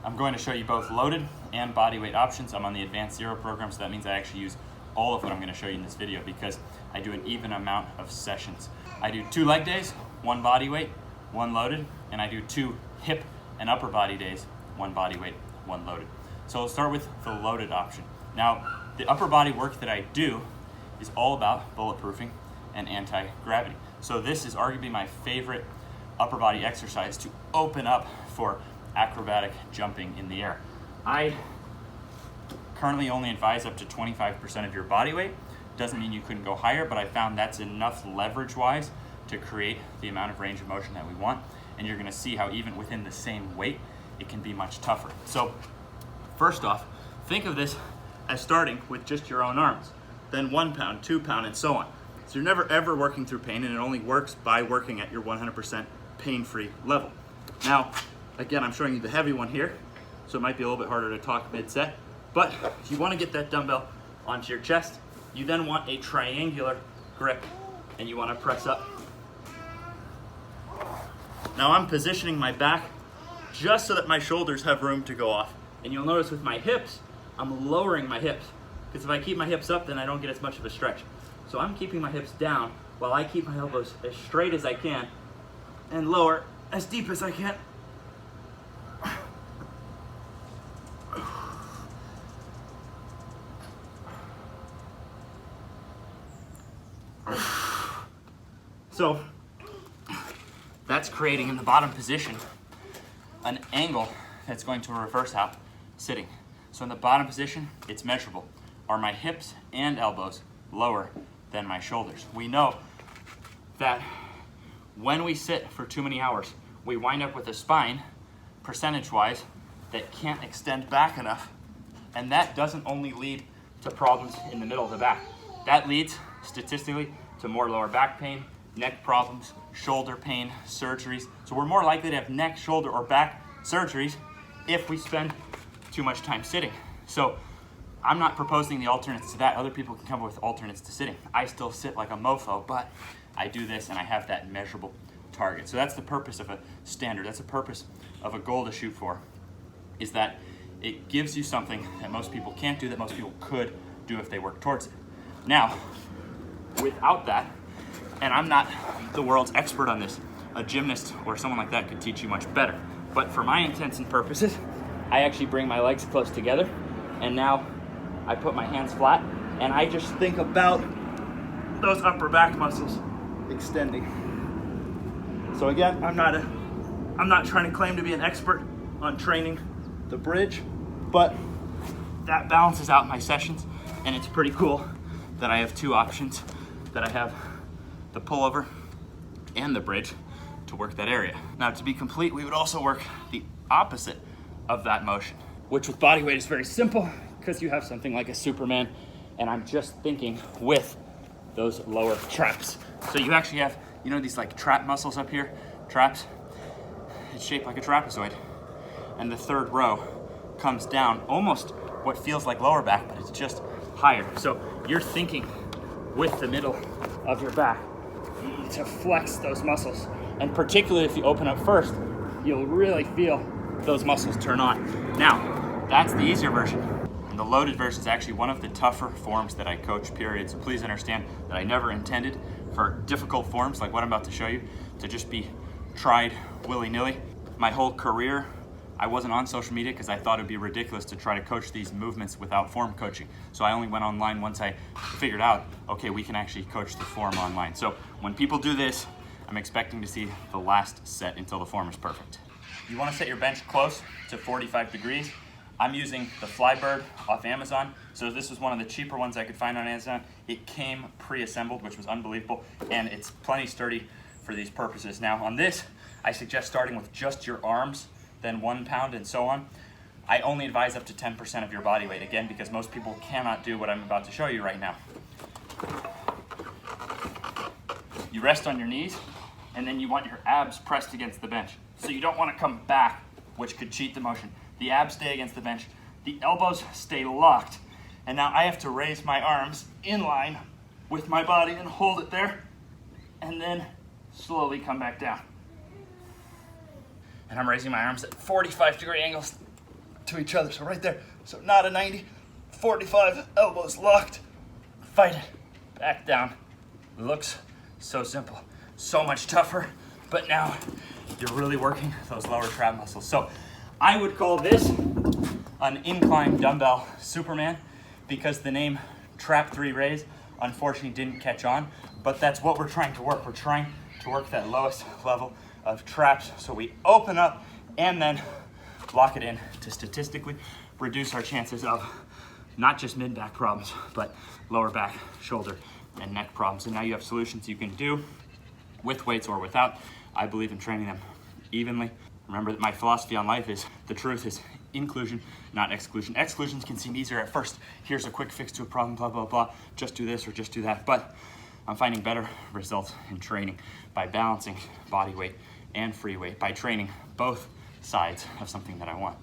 I'm going to show you both loaded and body weight options. I'm on the Advanced Zero program, so that means I actually use all of what I'm going to show you in this video because I do an even amount of sessions. I do 2 leg days, 1 body weight, 1 loaded, and I do 2 hip and upper body days, 1 body weight, 1 loaded. So we'll start with the loaded option. Now, the upper body work that I do is all about bulletproofing and anti-gravity. So this is arguably my favorite upper body exercise to open up for acrobatic jumping in the air. I currently only advise up to 25% of your body weight. Doesn't mean you couldn't go higher, but I found that's enough leverage-wise to create the amount of range of motion that we want. And you're gonna see how even within the same weight, it can be much tougher. So first off, think of this as starting with just your own arms, then 1 pound, 2 pound, and so on. So you're never ever working through pain, and it only works by working at your 100% pain-free level. Now, again, I'm showing you the heavy one here, so it might be a little bit harder to talk mid-set, but if you want to get that dumbbell onto your chest, you then want a triangular grip, and you want to press up. Now I'm positioning my back just so that my shoulders have room to go off, and you'll notice with my hips, I'm lowering my hips, because if I keep my hips up, then I don't get as much of a stretch. So I'm keeping my hips down while I keep my elbows as straight as I can and lower as deep as I can. So that's creating in the bottom position an angle that's going to reverse out sitting. So in the bottom position, it's measurable. Are my hips and elbows lower than my shoulders? We know that when we sit for too many hours, we wind up with a spine, percentage-wise, that can't extend back enough. And that doesn't only lead to problems in the middle of the back. That leads, statistically, to more lower back pain, neck problems, shoulder pain, surgeries. So we're more likely to have neck, shoulder, or back surgeries if we spend too much time sitting. So I'm not proposing the alternates to that. Other people can come up with alternates to sitting. I still sit like a mofo, but I do this and I have that measurable target. So that's the purpose of a standard. That's the purpose of a goal to shoot for, is that it gives you something that most people can't do, that most people could do if they work towards it. Now, without that, and I'm not the world's expert on this, a gymnast or someone like that could teach you much better. But for my intents and purposes, I actually bring my legs close together, and now I put my hands flat, and I just think about those upper back muscles extending. So again, I'm not trying to claim to be an expert on training the bridge, but that balances out my sessions, and it's pretty cool that I have 2 options, that I have the pullover and the bridge to work that area. Now, to be complete, we would also work the opposite of that motion, which with body weight is very simple because you have something like a Superman, and I'm just thinking with those lower traps. So you actually have, you know, these like trap muscles up here, traps. It's shaped like a trapezoid, and the 3rd row comes down, almost what feels like lower back, but it's just higher. So you're thinking with the middle of your back to flex those muscles. And particularly if you open up first, you'll really feel those muscles turn on. Now, that's the easier version. And the loaded version is actually one of the tougher forms that I coach, period. So please understand that I never intended for difficult forms like what I'm about to show you to just be tried willy-nilly. My whole career, I wasn't on social media because I thought it'd be ridiculous to try to coach these movements without form coaching. So I only went online once I figured out, okay, we can actually coach the form online. So when people do this, I'm expecting to see the last set until the form is perfect. You want to set your bench close to 45 degrees. I'm using the Flybird off Amazon. So this was one of the cheaper ones I could find on Amazon. It came pre-assembled, which was unbelievable, and it's plenty sturdy for these purposes. Now on this, I suggest starting with just your arms, then 1 pound and so on. I only advise up to 10% of your body weight, again, because most people cannot do what I'm about to show you right now. You rest on your knees, and then you want your abs pressed against the bench. So you don't want to come back, which could cheat the motion. The abs stay against the bench. The elbows stay locked. And now I have to raise my arms in line with my body and hold it there, and then slowly come back down. And I'm raising my arms at 45-degree angles to each other. So right there, so not a 90, 45, elbows locked, fight it, back down. Looks so simple, so much tougher, but now you're really working those lower trap muscles. So I would call this an incline dumbbell Superman, because the name Trap 3 Raise unfortunately didn't catch on, but that's what we're trying to work. We're trying to work that lowest level of traps, so we open up and then lock it in to statistically reduce our chances of not just mid-back problems, but lower back, shoulder, and neck problems. And now you have solutions you can do with weights or without. I believe in training them evenly. Remember that my philosophy on life is the truth is inclusion, not exclusion. Exclusions can seem easier at first. Here's a quick fix to a problem, blah, blah, blah. Just do this or just do that. But I'm finding better results in training by balancing body weight and free weight, by training both sides of something that I want.